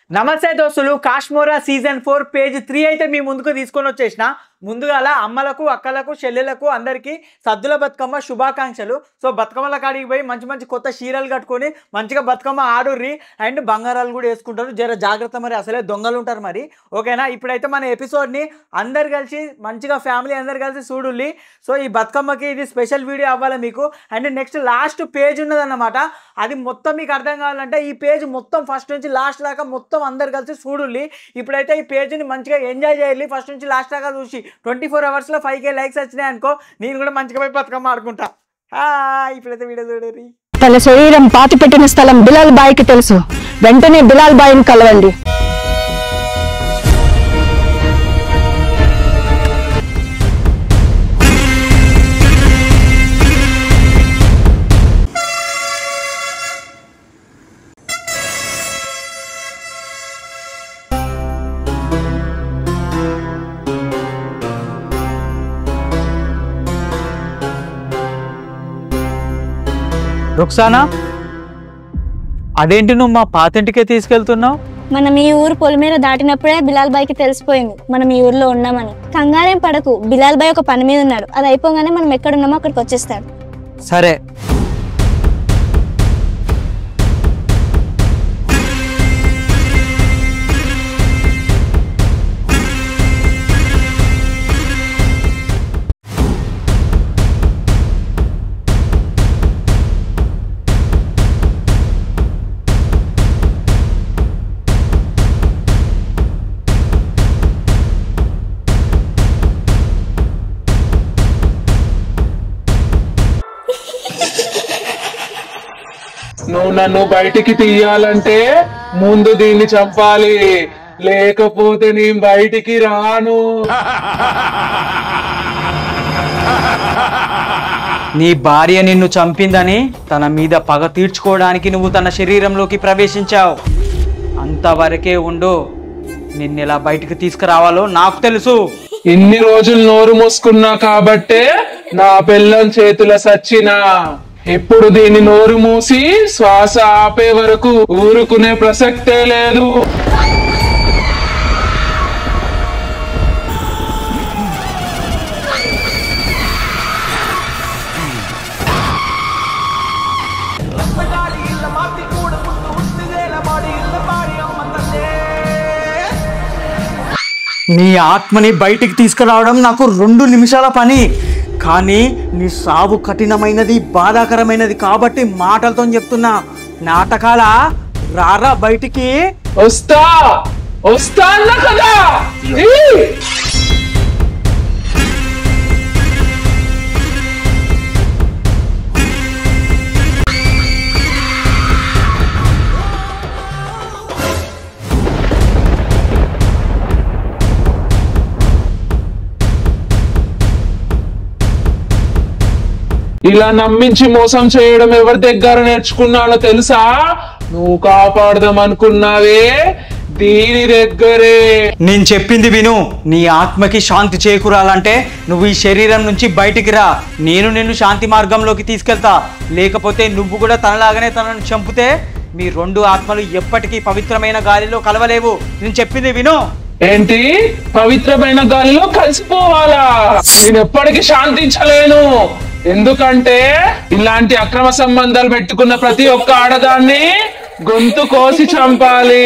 నమస్తే దోస్తులు, Kashmora season 4 page 3 అయితే మీ ముందుకు తీసుకొని వచ్చేసిన. ముందుగా అమ్మలకు, అక్కలకు, చెల్లెలకు అందరికీ సద్దుల బతుకమ్మ శుభాకాంక్షలు. సో బతుకమ్మల కాడికి పోయి మంచి మంచి కొత్త చీరలు కట్టుకొని మంచిగా బతుకమ్మ ఆడుర్రి. అండ్ బంగారాలు కూడా వేసుకుంటారు. జర జాగ్రత్త, మరి అసలే దొంగలు ఉంటారు మరి. ఓకేనా? ఇప్పుడైతే మన ఎపిసోడ్ని అందరు కలిసి మంచిగా ఫ్యామిలీ అందరు కలిసి చూడుల్లి. సో ఈ బతుకమ్మకి ఇది స్పెషల్ వీడియో అవ్వాలి మీకు. అండ్ నెక్స్ట్ లాస్ట్ పేజ్ ఉన్నదన్నమాట. అది మొత్తం మీకు అర్థం కావాలంటే ఈ పేజ్ మొత్తం ఫస్ట్ నుంచి లాస్ట్ దాకా మొత్తం అందరు కలిసి చూడుల్లి. ఇప్పుడైతే ఈ పేజ్ని మంచిగా ఎంజాయ్ చేయాలి. ఫస్ట్ నుంచి లాస్ట్ దాకా చూసి 24 అవర్స్లో 5K లైక్స్ వచ్చినాయి అనుకో, నేను కూడా మంచిగా పోయి బతుకమ్మ ఆడుకుంటా. ఇప్పుడైతే వీడియో చూడండి. తన శరీరం పాతి పెట్టిన స్థలం బిలాల్ బాయ్కి తెలుసు. వెంటనే బిలాల్ బాయ్ని కలవండి. రుక్సానా, అదేంటి నువ్వు మా పాతింటికే తీసుకెళ్తున్నావు? మనం ఈ ఊరు పొలిమేర దాటినప్పుడే బిలాల్ బాయ్కి తెలిసిపోయింది మనం ఈ ఊర్లో ఉన్నామని. కంగారేం పడకు, బిలాల్ బాయ్ ఒక పని మీద ఉన్నాడు. అది అయిపోగానే మనం ఎక్కడున్నామో అక్కడికి వచ్చేస్తాడు. సరే. నువ్వు నన్ను బయటికి తీయాలంటే ముందు దీన్ని చంపాలి, లేకపోతే నేను బయటికి రాను. నీ భార్య నిన్ను చంపిందని తన మీద పగ తీర్చుకోవడానికి నువ్వు తన శరీరంలోకి ప్రవేశించావు. అంతవరకే ఉండు. నిన్నెలా బయటికి తీసుకురావాలో నాకు తెలుసు. ఇన్ని రోజులు నోరు మూసుకున్నా కాబట్టే నా పిల్లం చేతుల సచ్చినా. ఇప్పుడు దీన్ని నోరు మూసి శ్వాస ఆపే వరకు ఊరుకునే ప్రసక్తే లేదు. నీ ఆత్మని బయటికి తీసుకురావడం నాకు 2 నిమిషాల పని. కానీ నీ సావు కఠినమైనది, బాధాకరమైనది కాబట్టి మాటలతో చెప్తున్నా. నాటకాల రారా బయటికి. వస్తా అన్నా కదా. ఇలా నమ్మించి మోసం చేయడం ఎవరి దగ్గర నేర్చుకున్నానో తెలుసా? నువ్వు కాపాడదాం అనుకున్నావే దీని దగ్గరే. నేను చెప్పింది విను. నీ ఆత్మకి శాంతి చేకూరాలంటే నువ్వు ఈ శరీరం నుంచి బయటికి రా. నేను నిన్ను శాంతి మార్గంలోకి తీసుకెళ్తా. లేకపోతే నువ్వు కూడా తనలాగానే తనను చంపితే మీ 2 ఆత్మలు ఎప్పటికీ పవిత్రమైన గాలిలో కలవలేవు. నేను చెప్పింది విను. ఏంటి? పవిత్రమైన గాలిలో కలిసిపోవాలా? నేను ఎప్పటికీ శాంతించలేను. ఎందుకంటే ఇలాంటి అక్రమ సంబంధాలు పెట్టుకున్న ప్రతి ఒక్క ఆడదాన్ని గొంతు కోసి చంపాలి.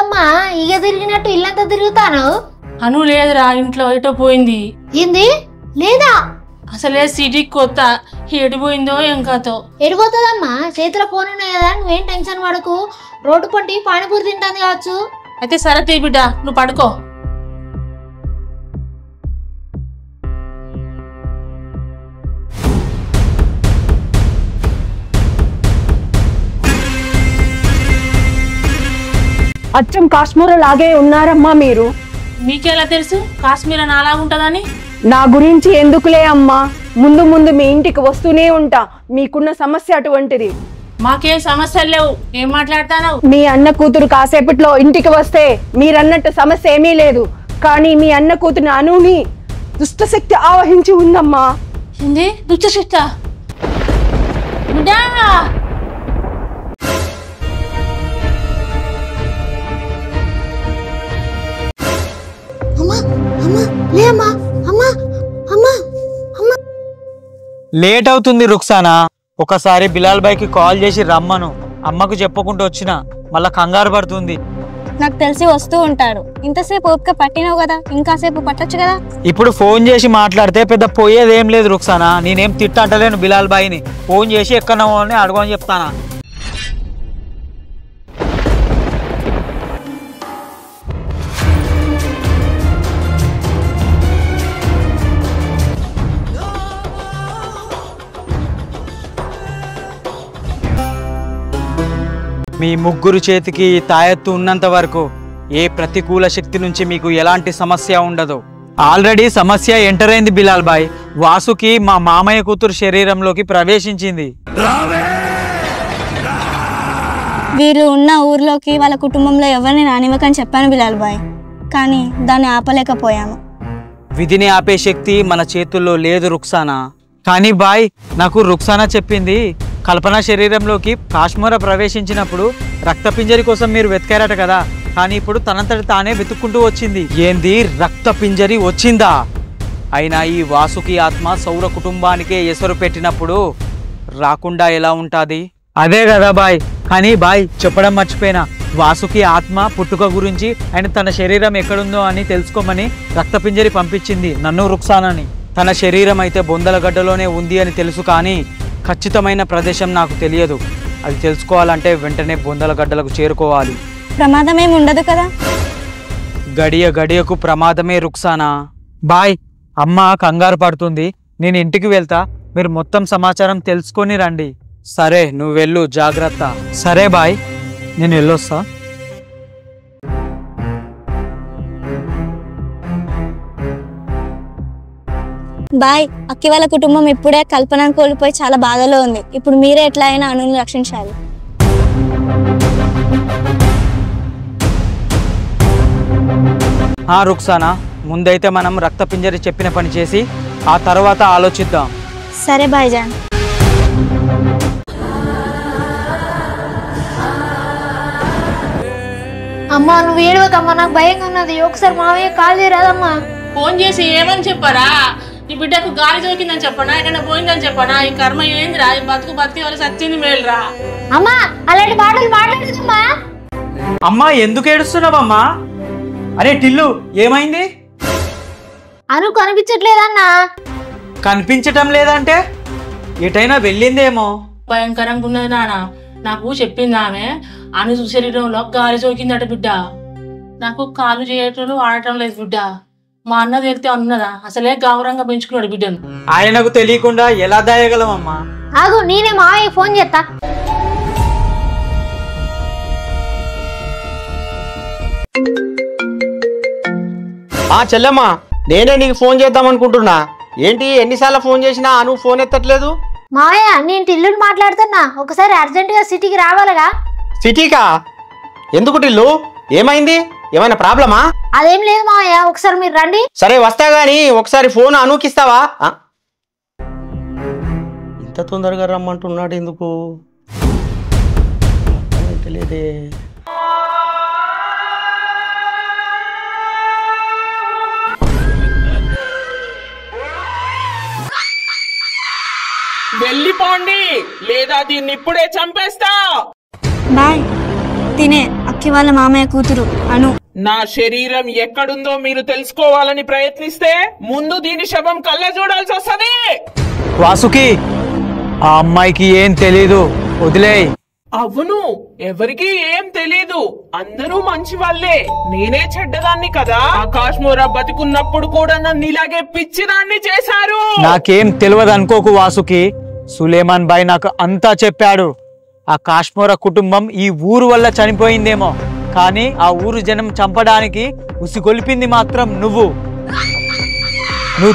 పోతావమ్మా? ఇక తిరిగినట్టు ఇల్లంతా తిరుగుతాను. అను లేదురా, ఇంట్లో ఎటో పోయింది. ఏంది లేదా? అసలే సిటీకి కొత్త, ఎడిపోయిందో ఏం కాతో. ఎడిపోతుందమ్మా? చేతిలో ఫోన్ ఉన్నాయి కదా, నువ్వేం టెన్షన్ పడకు. రోడ్డు పొంటి పానీపూరి తింటాను కావచ్చు. అయితే సరే తీ బిడ్డ, నువ్వు పడుకో. అచ్చం కాశ్మీర్ లాగే ఉన్నారమ్మా మీరు. మీకెలా తెలుసు కాశ్మీర్ అని అలాగుంటదని? నా గురించి ఎందుకులే అమ్మా, ముందు ముందు మీ ఇంటికి వస్తూనే ఉంటా. మీకున్న సమస్య అటువంటిది. మాకేం సమస్యలు లేవు, ఏం మాట్లాడతావు? మీ అన్న కూతురు కాసేపట్లో ఇంటికి వస్తే మీరన్నట్టు సమస్య ఏమీ లేదు. కానీ మీ అన్న కూతురు అనుని దుష్టశక్తి ఆవహించి ఉందమ్మా. ఏంది దుష్టశక్తి? బిడ్డా లేట్ అవుతుంది రుక్సానా. ఒకసారి బిలాల్ బాయ్కి కాల్ చేసి రమ్మను. అమ్మకు చెప్పకుండా వచ్చిన మళ్ళా కంగారు పడుతుంది. నాకు తెలిసి వస్తూ ఉంటాడు. ఇంతసేపు ఓపిక పట్టినావు కదా, ఇంకాసేపు పట్టొచ్చు కదా. ఇప్పుడు ఫోన్ చేసి మాట్లాడితే పెద్ద పోయేదేం లేదు రుక్సానా. నేనేం తిట్టంటలేను బిలాల్ బాయ్ని. ఫోన్ చేసి ఎక్కడన్నావు అని అడగని చెప్తానా. మీ ముగ్గురు చేతికి తాయెత్తు ఉన్నంత వరకు ఏ ప్రతికూల శక్తి నుంచి మీకు ఎలాంటి సమస్య ఉండదు. ఆల్రెడీ సమస్య ఎంటర్ అయింది బిలాల్ బాయ్. వాసుకి మా మామయ్య కూతురు శరీరంలోకి ప్రవేశించింది. వీళ్ళు ఉన్న ఊర్లోకి వాళ్ళ కుటుంబంలో ఎవరిని రానివ్వకని చెప్పాను బిలాల్ బాయ్, కానీ దాన్ని ఆపలేకపోయాము. విధిని ఆపే శక్తి మన చేతుల్లో లేదు రుక్సానా. కానీ బాయ్, నాకు రుక్సానా చెప్పింది కల్పన శరీరంలోకి కాశ్మీర ప్రవేశించినప్పుడు రక్తపింజరి కోసం మీరు వెతికారట కదా. కానీ ఇప్పుడు తనంతటి తానే వెతుక్కుంటూ వచ్చింది. ఏంది, రక్తపింజరి వచ్చిందా? అయినా ఈ వాసుకి ఆత్మ సౌర కుటుంబానికే ఎసరు పెట్టినప్పుడు రాకుండా ఎలా ఉంటుంది? అదే కదా బాయ్. కానీ బాయ్, చెప్పడం మర్చిపోయినా, వాసుకి ఆత్మ పుట్టుక గురించి ఆయన తన శరీరం ఎక్కడుందో అని తెలుసుకోమని రక్తపింజరి పంపించింది నన్ను రుక్సానాని. తన శరీరం అయితే బొందలగడ్డలోనే ఉంది అని తెలుసు, కానీ ఖచ్చితమైన ప్రదేశం నాకు తెలియదు. అది తెలుసుకోవాలంటే వెంటనే బొందలగడ్డలకు చేరుకోవాలి. ప్రమాదం ఏమి ఉండదు కదా? గడియ గడియకు ప్రమాదమే రుక్సానా. బాయ్, అమ్మ కంగారు పడుతుంది. నేను ఇంటికి వెళ్తా, మీరు మొత్తం సమాచారం తెలుసుకొని రండి. సరే, నువ్వు వెళ్ళు, జాగ్రత్త. సరే బాయ్, నేను వెళ్ళొస్తా. బాయ్, అక్కి వాళ్ళ కుటుంబం ఇప్పుడే కల్పనను కోల్పోయి చాలా బాధలో ఉంది. ఇప్పుడు మీరే ఎట్లా అయినా అనుని రక్షించాలి. రుక్సానా, ముందైతే మనం రక్తపింజరి చెప్పిన పని చేసి ఆ తర్వాత ఆలోచిద్దాం. సరే భాయ్జాన్. అమ్మా నువ్వు ఏడవకమ్మా, నాకు భయంగా ఉన్నది. ఒకసారి మావయ్య కాల్ చేయరాదమ్మా. ఫోన్ చేసి ఏమని చెప్పారా? నీ బిడ్డకు గాలి దొరికిందని చెప్పనా, ఎక్కడ పోయిందని చెప్పనా? ఈ కర్మ ఏందిరా? ఈ బతుకు బతికి వాళ్ళు సచ్చింది మేలురా. అమ్మా అలాంటి మాటలు మాట్లాడదమ్మా. అమ్మా, ఎందుకు ఏడుస్తున్నావమ్మా? అరే టిల్లు, ఏమైంది? అను కనిపించట్లేదన్నా. కనిపించటం లేదంటే ఎటైనా వెళ్ళిందేమో. భయంకరంగా ఉన్నది నాన్న. నాకు చెప్పింది ఆమె, అను శరీరంలో గాలి సోకిందట బిడ్డ. నాకు కాలు చేయటం ఆడటం లేదు బిడ్డ. మా అన్న తెలితే అన్నదా? అసలే గౌరవంగా పెంచుకున్నాడు బిడ్డను. ఆయనకు తెలియకుండా ఎలా దాయగలమమ్మా? ఆగు, నేనే మావయ్య ఫోన్ చేస్తా. చెల్లెమ్మా, నేనే నీకు ఫోన్ చేద్దాం అనుకుంటున్నా. ఏంటి ఎన్నిసార్లు ఫోన్ చేసినా నువ్వు ఫోన్ ఎత్తట్లేదు? మావయ్య, నేను టిల్లుని మాట్లాడుతున్నా. ఒకసారి అర్జెంటుగా సిటీకి రావాలగా. సిటీకా? ఎందుకు టిల్లు, ఏమైంది? ఏమైనా ప్రాబ్లమా? అదేం లేదు మావయ్య, ఒకసారి మీరు రండి. సరే వస్తా గానీ ఒకసారి ఫోన్ అనుకిస్తావా? ఇంత తొందరగా రమ్మంటున్నాడు ఎందుకు తెలియదే. వెళ్ళిపోండి, లేదా దీన్ని ఇప్పుడే చంపేస్తా. బాయ్, తినే అక్కి వాళ్ళ మామయ్య కూతురు అను. నా శరీరం ఎక్కడుందో మీరు తెలుసుకోవాలని ప్రయత్నిస్తే ముందు దీని శవం కళ్ళ చూడాల్సి వస్తది. వాసుకి ఆ అమ్మాయికి ఏం తెలీదు, వదిలేయ్. అవును, ఎవరికి ఏం తెలీదు, అందరూ మంచి వాళ్ళే. నేనే చెడ్డదాన్ని కదా. ఆకాశ్ మోరా బతికున్నప్పుడు కూడా నన్ను ఇలాగే పిచ్చిదాన్ని చేశారు. నాకేం తెలియదు అనుకోకు వాసుకి. సులేమాన్ బాయ్ నాకు అంతా చెప్పాడు. ఆ కాశ్మీర కుటుంబం ఈ ఊరు వల్ల చనిపోయిందేమో, కానీ ఆ ఊరు జనం చంపడానికి ఉసిగొల్పింది మాత్రం నువ్వు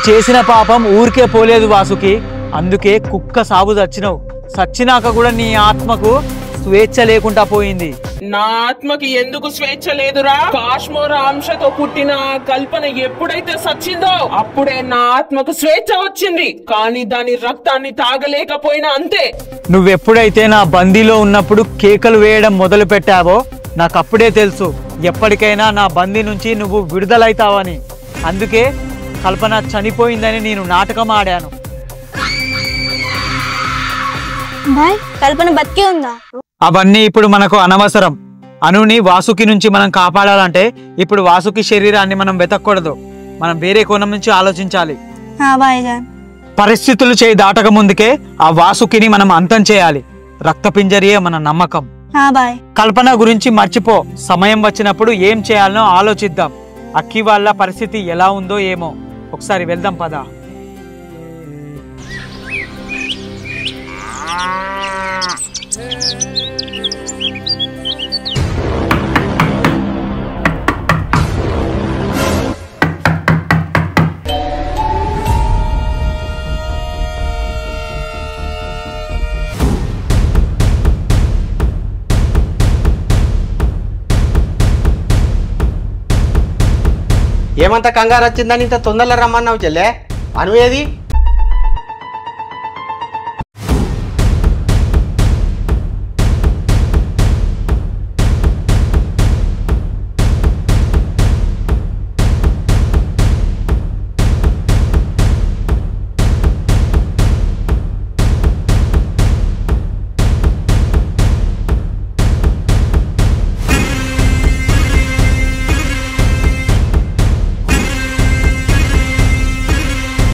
చేసిన పాపం ఊరికే పోలేదు వాసుకి. అందుకే కుక్క సాగు చచ్చినావు. చచ్చినాక కూడా నీ ఆత్మకు స్వేచ్ఛ లేకుండా పోయింది. నా ఆత్మకి ఎందుకు స్వేచ్ఛ లేదురా? కాశ్మీర అంశతో పుట్టిన కల్పన ఎప్పుడైతే సచ్చిందో అప్పుడే నా ఆత్మకు స్వేచ్ఛ వచ్చింది. కానీ దాని రక్తాన్ని తాగలేకపోయినా అంతే. నువ్వెప్పుడైతే నా బందీలో ఉన్నప్పుడు కేకలు వేయడం మొదలు పెట్టావో నాకు అప్పుడే తెలుసు ఎప్పటికైనా నా బందీ నుంచి నువ్వు విడుదలైతావని. అందుకే కల్పన చనిపోయిందని నేను నాటకం ఆడాను. బాయ్, కల్పన బతికే ఉందా? అవన్నీ ఇప్పుడు మనకు అనవసరం. అనుని వాసుకి నుంచి మనం కాపాడాలంటే ఇప్పుడు వాసుకి శరీరాన్ని మనం వెతకూడదు. మనం వేరే కోణం నుంచి ఆలోచించాలి. పరిస్థితులు చేయి దాటక ముందుకే ఆ వాసుకిని మనం అంతం చేయాలి. రక్తపింజరియే మన నమ్మకం. కల్పన గురించి మర్చిపో. సమయం వచ్చినప్పుడు ఏం చేయాలనో ఆలోచిద్దాం. అక్కి వాళ్ళ పరిస్థితి ఎలా ఉందో ఏమో, ఒకసారి వెళ్దాం పదా. ఏమంత కంగారు వచ్చిందని ఇంత తొందరలో రమ్మన్నావు చెల్లె? అను ఏది?